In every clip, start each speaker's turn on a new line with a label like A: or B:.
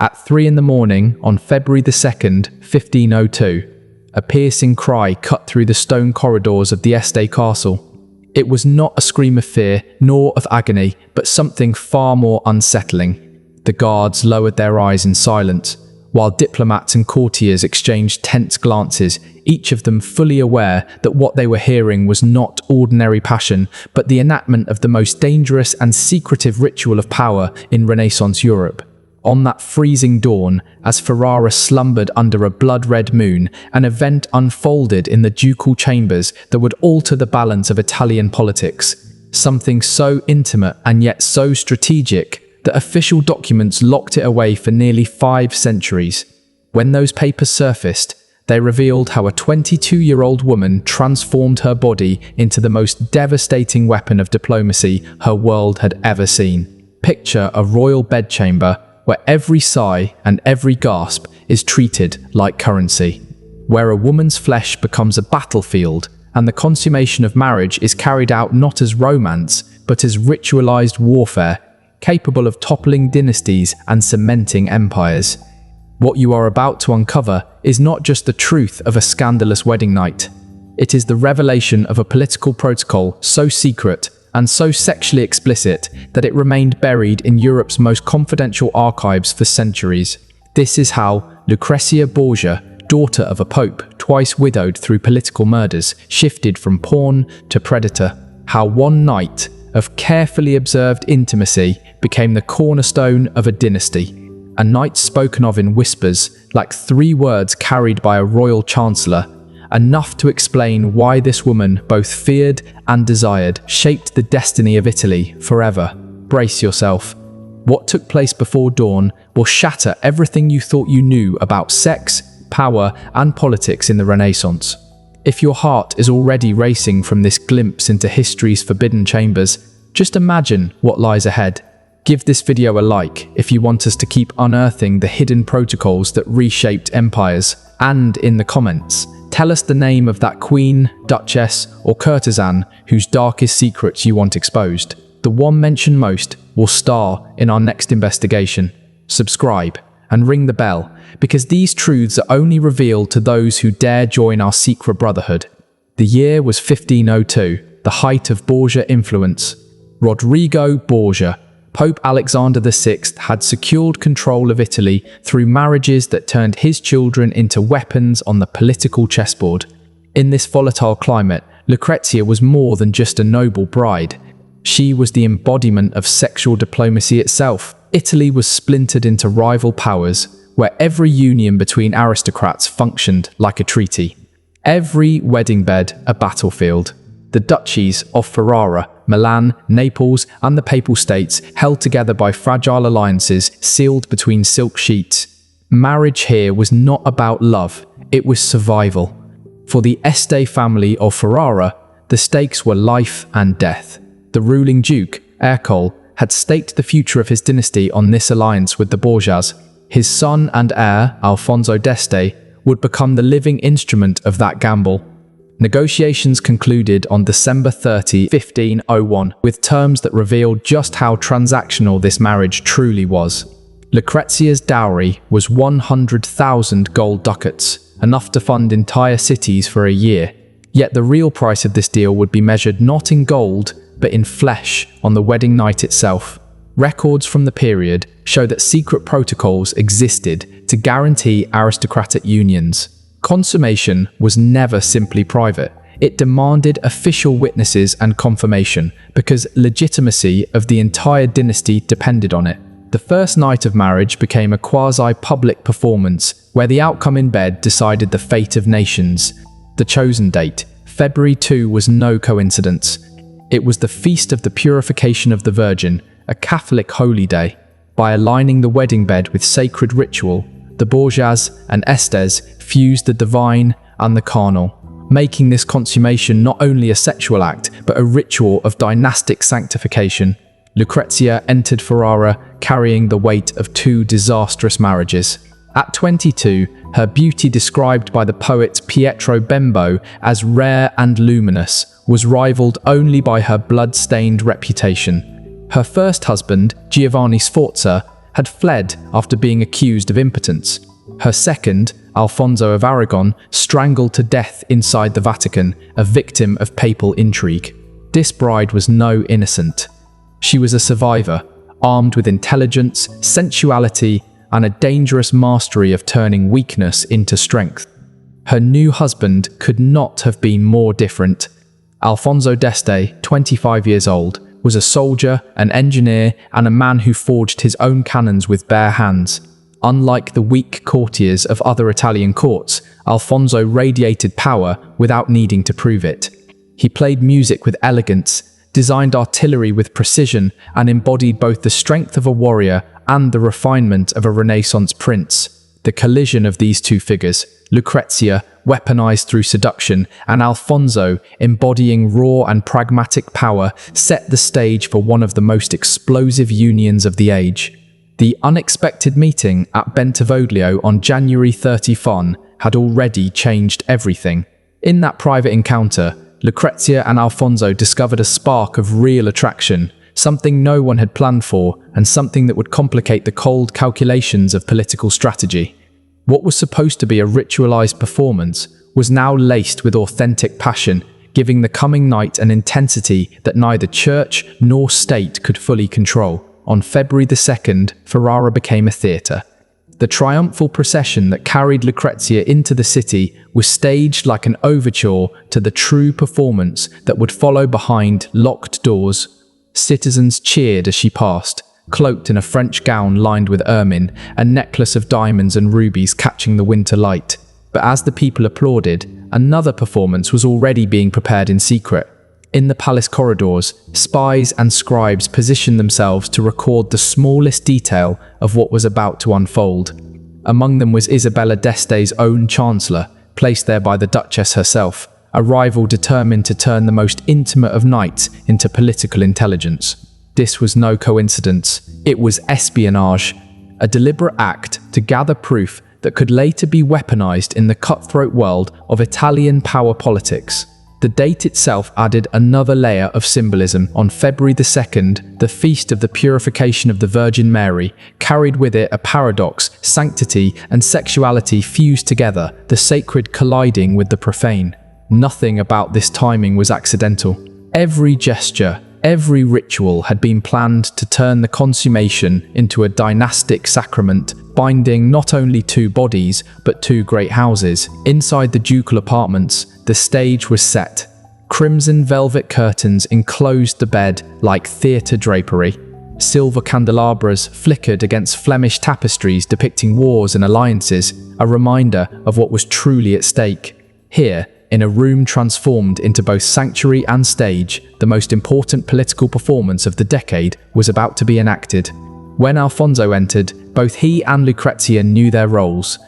A: At 3 in the morning on February the 2nd, 1502, a piercing cry cut through the stone corridors of the Este castle. It was not a scream of fear nor of agony, but something far more unsettling. The guards lowered their eyes in silence, while diplomats and courtiers exchanged tense glances, each of them fully aware that what they were hearing was not ordinary passion, but the enactment of the most dangerous and secretive ritual of power in Renaissance Europe. On that freezing dawn, as Ferrara slumbered under a blood-red moon, an event unfolded in the ducal chambers that would alter the balance of Italian politics. Something so intimate and yet so strategic that official documents locked it away for nearly 5 centuries. When those papers surfaced, they revealed how a 22-year-old woman transformed her body into the most devastating weapon of diplomacy her world had ever seen. Picture a royal bedchamber where every sigh and every gasp is treated like currency, where a woman's flesh becomes a battlefield and the consummation of marriage is carried out not as romance, but as ritualized warfare, capable of toppling dynasties and cementing empires. What you are about to uncover is not just the truth of a scandalous wedding night. It is the revelation of a political protocol so secret and so sexually explicit that it remained buried in Europe's most confidential archives for centuries. This is how Lucrezia Borgia, daughter of a pope, twice widowed through political murders, shifted from pawn to predator. How one night of carefully observed intimacy became the cornerstone of a dynasty. A night spoken of in whispers, like 3 words carried by a royal chancellor, enough to explain why this woman, both feared and desired, shaped the destiny of Italy forever. Brace yourself. What took place before dawn will shatter everything you thought you knew about sex, power, and politics in the Renaissance. If your heart is already racing from this glimpse into history's forbidden chambers, just imagine what lies ahead. Give this video a like if you want us to keep unearthing the hidden protocols that reshaped empires, and in the comments, tell us the name of that queen, duchess, or courtesan whose darkest secrets you want exposed. The one mentioned most will star in our next investigation. Subscribe and ring the bell, because these truths are only revealed to those who dare join our secret brotherhood. The year was 1502, the height of Borgia influence. Rodrigo Borgia, Pope Alexander VI, had secured control of Italy through marriages that turned his children into weapons on the political chessboard. In this volatile climate, Lucrezia was more than just a noble bride. She was the embodiment of sexual diplomacy itself. Italy was splintered into rival powers, where every union between aristocrats functioned like a treaty. Every wedding bed a battlefield. The duchies of Ferrara, Milan, Naples, and the Papal States, held together by fragile alliances sealed between silk sheets. Marriage here was not about love, it was survival. For the Este family of Ferrara, the stakes were life and death. The ruling duke, Ercole, had staked the future of his dynasty on this alliance with the Borgias. His son and heir, Alfonso d'Este, would become the living instrument of that gamble. Negotiations concluded on December 30, 1501, with terms that revealed just how transactional this marriage truly was. Lucrezia's dowry was 100,000 gold ducats, enough to fund entire cities for a year. Yet the real price of this deal would be measured not in gold, but in flesh on the wedding night itself. Records from the period show that secret protocols existed to guarantee aristocratic unions. Consummation was never simply private. It demanded official witnesses and confirmation, because legitimacy of the entire dynasty depended on it. The first night of marriage became a quasi-public performance, where the outcome in bed decided the fate of nations. The chosen date, February 2, was no coincidence. It was the Feast of the Purification of the Virgin, a Catholic holy day. By aligning the wedding bed with sacred ritual, the Borgias and Estes fused the divine and the carnal, making this consummation not only a sexual act, but a ritual of dynastic sanctification. Lucrezia entered Ferrara carrying the weight of 2 disastrous marriages. At 22, her beauty, described by the poet Pietro Bembo as rare and luminous, was rivaled only by her blood-stained reputation. Her first husband, Giovanni Sforza, had fled after being accused of impotence. Her second, Alfonso of Aragon, strangled to death inside the Vatican, a victim of papal intrigue. This bride was no innocent. She was a survivor, armed with intelligence, sensuality, and a dangerous mastery of turning weakness into strength. Her new husband could not have been more different. Alfonso d'Este, 25 years old, was a soldier, an engineer, and a man who forged his own cannons with bare hands. Unlike the weak courtiers of other Italian courts, Alfonso radiated power without needing to prove it. He played music with elegance, designed artillery with precision, and embodied both the strength of a warrior and the refinement of a Renaissance prince. The collision of these two figures, Lucrezia, weaponized through seduction, and Alfonso, embodying raw and pragmatic power, set the stage for one of the most explosive unions of the age. The unexpected meeting at Bentivoglio on January 31 had already changed everything. In that private encounter, Lucrezia and Alfonso discovered a spark of real attraction, something no one had planned for, and something that would complicate the cold calculations of political strategy. What was supposed to be a ritualized performance was now laced with authentic passion, giving the coming night an intensity that neither church nor state could fully control. On February 2nd, Ferrara became a theatre. The triumphal procession that carried Lucrezia into the city was staged like an overture to the true performance that would follow behind locked doors. Citizens cheered as she passed, cloaked in a French gown lined with ermine, a necklace of diamonds and rubies catching the winter light. But as the people applauded, another performance was already being prepared in secret. In the palace corridors, spies and scribes positioned themselves to record the smallest detail of what was about to unfold. Among them was Isabella d'Este's own chancellor, placed there by the Duchess herself, a rival determined to turn the most intimate of knights into political intelligence. This was no coincidence. It was espionage, a deliberate act to gather proof that could later be weaponized in the cutthroat world of Italian power politics. The date itself added another layer of symbolism. On February 2nd, the Feast of the Purification of the Virgin Mary carried with it a paradox: sanctity and sexuality fused together, the sacred colliding with the profane. Nothing about this timing was accidental. Every gesture, every ritual had been planned to turn the consummation into a dynastic sacrament, binding not only two bodies, but two great houses. Inside the ducal apartments, the stage was set. Crimson velvet curtains enclosed the bed like theatre drapery. Silver candelabras flickered against Flemish tapestries depicting wars and alliances, a reminder of what was truly at stake. Here, in a room transformed into both sanctuary and stage, the most important political performance of the decade was about to be enacted. When Alfonso entered, both he and Lucrezia knew their roles.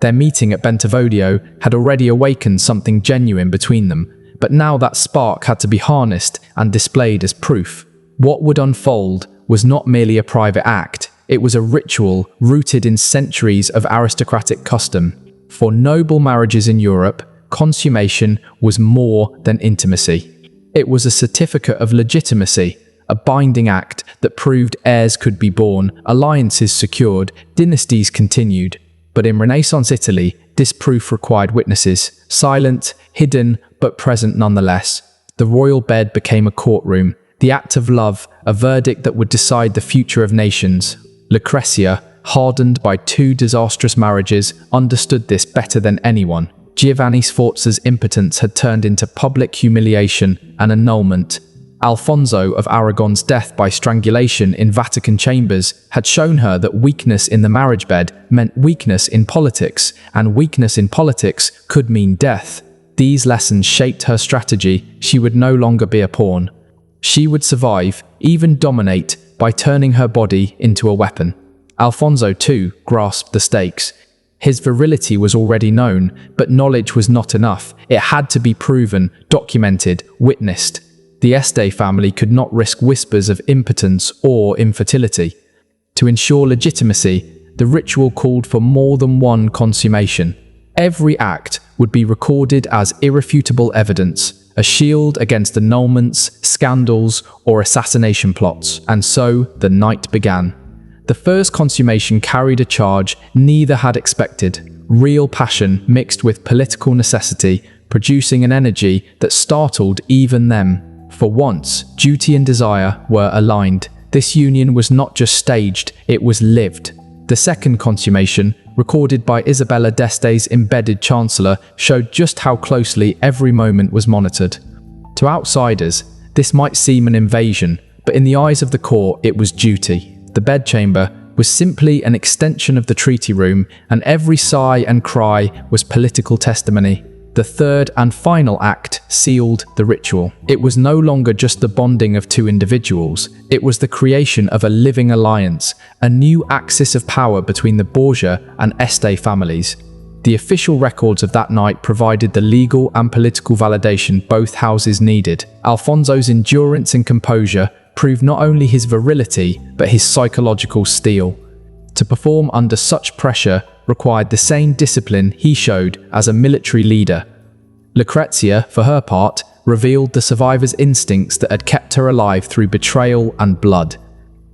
A: Their meeting at Bentivoglio had already awakened something genuine between them, but now that spark had to be harnessed and displayed as proof. What would unfold was not merely a private act, it was a ritual rooted in centuries of aristocratic custom. For noble marriages in Europe, consummation was more than intimacy. It was a certificate of legitimacy, a binding act that proved heirs could be born, alliances secured, dynasties continued. But in Renaissance Italy, this proof required witnesses, silent, hidden, but present nonetheless. The royal bed became a courtroom, the act of love, a verdict that would decide the future of nations. Lucrezia, hardened by two disastrous marriages, understood this better than anyone. Giovanni Sforza's impotence had turned into public humiliation and annulment. Alfonso of Aragon's death by strangulation in Vatican chambers had shown her that weakness in the marriage bed meant weakness in politics, and weakness in politics could mean death. These lessons shaped her strategy. She would no longer be a pawn. She would survive, even dominate, by turning her body into a weapon. Alfonso, too, grasped the stakes. His virility was already known, but knowledge was not enough. It had to be proven, documented, witnessed. The Este family could not risk whispers of impotence or infertility. To ensure legitimacy, the ritual called for more than one consummation. Every act would be recorded as irrefutable evidence, a shield against annulments, scandals, or assassination plots. And so the night began. The first consummation carried a charge neither had expected: real passion mixed with political necessity, producing an energy that startled even them. For once, duty and desire were aligned. This union was not just staged, it was lived. The second consummation, recorded by Isabella d'Este's embedded chancellor, showed just how closely every moment was monitored. To outsiders, this might seem an invasion, but in the eyes of the court, it was duty. The bedchamber was simply an extension of the treaty room, and every sigh and cry was political testimony. The third and final act sealed the ritual. It was no longer just the bonding of two individuals, it was the creation of a living alliance, a new axis of power between the Borgia and Este families. The official records of that night provided the legal and political validation both houses needed. Alfonso's endurance and composure proved not only his virility, but his psychological steel. To perform under such pressure required the same discipline he showed as a military leader. Lucrezia, for her part, revealed the survivor's instincts that had kept her alive through betrayal and blood.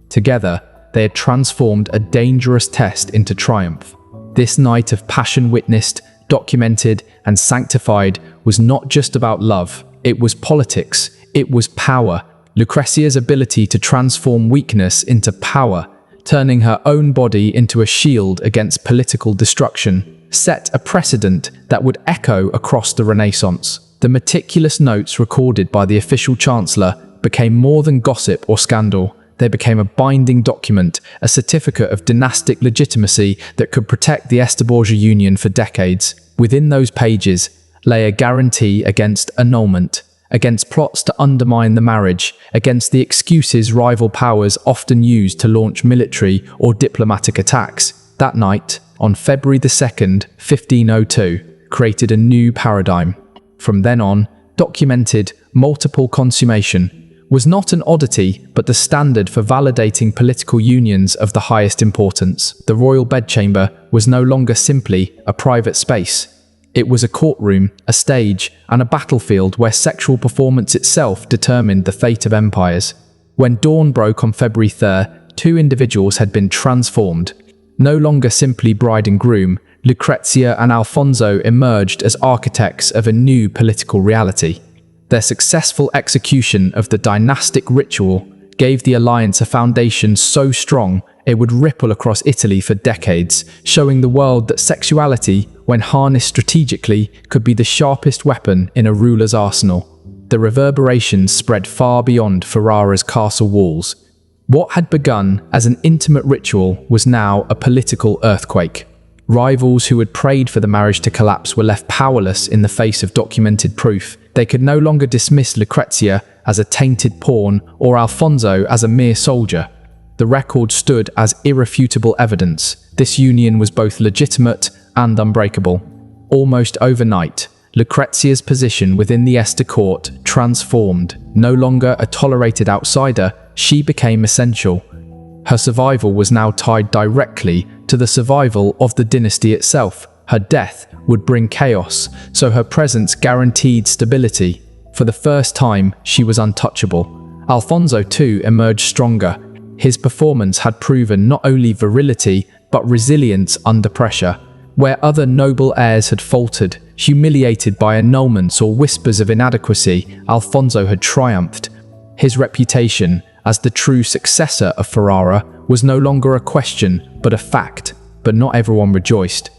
A: Together, they had transformed a dangerous test into triumph. This night of passion witnessed, documented, and sanctified was not just about love, it was politics, it was power. Lucrezia's ability to transform weakness into power, turning her own body into a shield against political destruction, set a precedent that would echo across the Renaissance. The meticulous notes recorded by the official chancellor became more than gossip or scandal. They became a binding document, a certificate of dynastic legitimacy that could protect the Este Borgia union for decades. Within those pages lay a guarantee against annulment, against plots to undermine the marriage, against the excuses rival powers often used to launch military or diplomatic attacks. That night, on February 2nd, 1502, created a new paradigm. From then on, documented multiple consummation was not an oddity but the standard for validating political unions of the highest importance. The royal bedchamber was no longer simply a private space. It was a courtroom, a stage, and a battlefield where sexual performance itself determined the fate of empires. When dawn broke on February 3rd, two individuals had been transformed. No longer simply bride and groom, Lucrezia and Alfonso emerged as architects of a new political reality. Their successful execution of the dynastic ritual gave the alliance a foundation so strong it would ripple across Italy for decades, showing the world that sexuality, when harnessed strategically, could be the sharpest weapon in a ruler's arsenal. The reverberations spread far beyond Ferrara's castle walls. What had begun as an intimate ritual was now a political earthquake. Rivals who had prayed for the marriage to collapse were left powerless in the face of documented proof. They could no longer dismiss Lucrezia as a tainted pawn or Alfonso as a mere soldier. The record stood as irrefutable evidence. This union was both legitimate and unbreakable. Almost overnight, Lucrezia's position within the Este court transformed. No longer a tolerated outsider, she became essential. Her survival was now tied directly to the survival of the dynasty itself. Her death would bring chaos, so her presence guaranteed stability. For the first time, she was untouchable. Alfonso too emerged stronger. His performance had proven not only virility, but resilience under pressure. Where other noble heirs had faltered, humiliated by annulments or whispers of inadequacy, Alfonso had triumphed. His reputation as the true successor of Ferrara was no longer a question, but a fact. But not everyone rejoiced.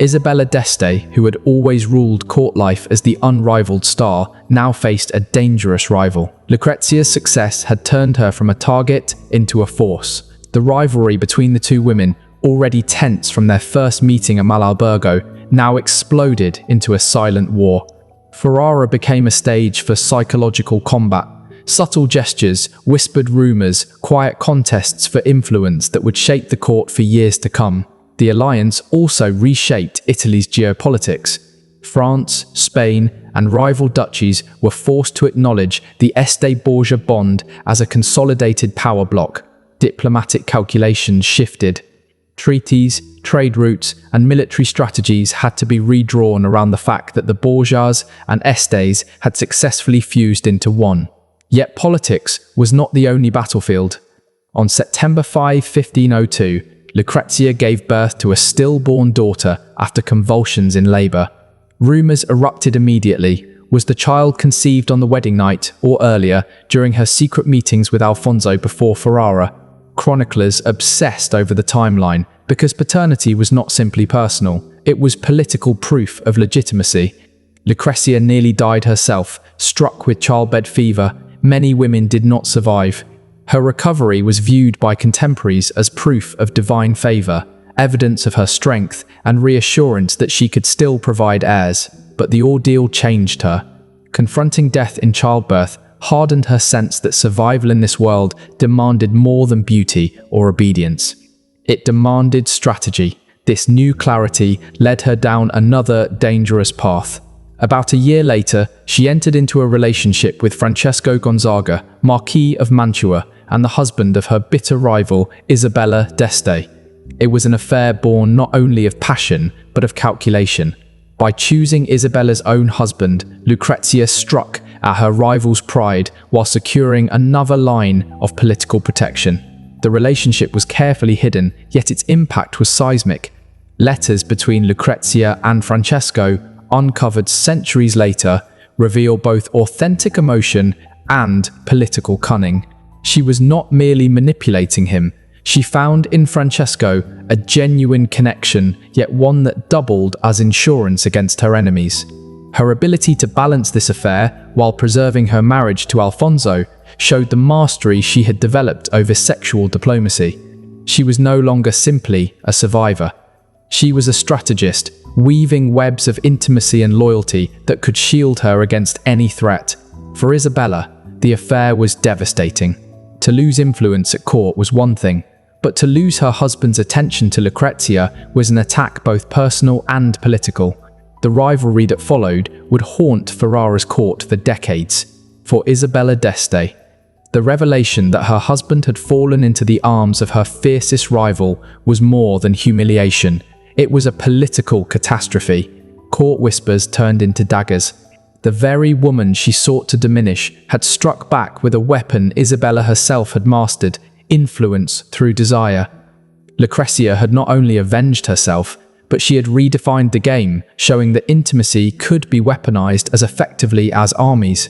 A: Isabella d'Este, who had always ruled court life as the unrivaled star, now faced a dangerous rival. Lucrezia's success had turned her from a target into a force. The rivalry between the two women, already tense from their first meeting at Malalbergo, now exploded into a silent war. Ferrara became a stage for psychological combat. Subtle gestures, whispered rumors, quiet contests for influence that would shape the court for years to come. The alliance also reshaped Italy's geopolitics. France, Spain, and rival duchies were forced to acknowledge the Este Borgia bond as a consolidated power bloc. Diplomatic calculations shifted. Treaties, trade routes, and military strategies had to be redrawn around the fact that the Borgias and Estes had successfully fused into one. Yet politics was not the only battlefield. On September 5, 1502, Lucrezia gave birth to a stillborn daughter after convulsions in labour. Rumours erupted immediately. Was the child conceived on the wedding night or earlier, during her secret meetings with Alfonso before Ferrara? Chroniclers obsessed over the timeline because paternity was not simply personal, it was political proof of legitimacy. Lucrezia nearly died herself, struck with childbed fever. Many women did not survive. Her recovery was viewed by contemporaries as proof of divine favour, evidence of her strength, and reassurance that she could still provide heirs. But the ordeal changed her. Confronting death in childbirth hardened her sense that survival in this world demanded more than beauty or obedience. It demanded strategy. This new clarity led her down another dangerous path. About a year later, she entered into a relationship with Francesco Gonzaga, Marquis of Mantua, and the husband of her bitter rival, Isabella d'Este. It was an affair born not only of passion, but of calculation. By choosing Isabella's own husband, Lucrezia struck at her rival's pride while securing another line of political protection. The relationship was carefully hidden, yet its impact was seismic. Letters between Lucrezia and Francesco, uncovered centuries later, reveal both authentic emotion and political cunning. She was not merely manipulating him. She found in Francesco a genuine connection, yet one that doubled as insurance against her enemies. Her ability to balance this affair while preserving her marriage to Alfonso showed the mastery she had developed over sexual diplomacy. She was no longer simply a survivor. She was a strategist, weaving webs of intimacy and loyalty that could shield her against any threat. For Isabella, the affair was devastating. To lose influence at court was one thing, but to lose her husband's attention to Lucrezia was an attack both personal and political. The rivalry that followed would haunt Ferrara's court for decades. For Isabella d'Este, the revelation that her husband had fallen into the arms of her fiercest rival was more than humiliation. It was a political catastrophe. Court whispers turned into daggers. The very woman she sought to diminish had struck back with a weapon Isabella herself had mastered: influence through desire. Lucrezia had not only avenged herself, but she had redefined the game, showing that intimacy could be weaponized as effectively as armies.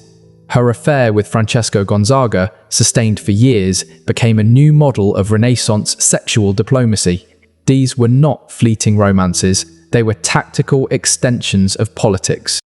A: Her affair with Francesco Gonzaga, sustained for years, became a new model of Renaissance sexual diplomacy. These were not fleeting romances, they were tactical extensions of politics.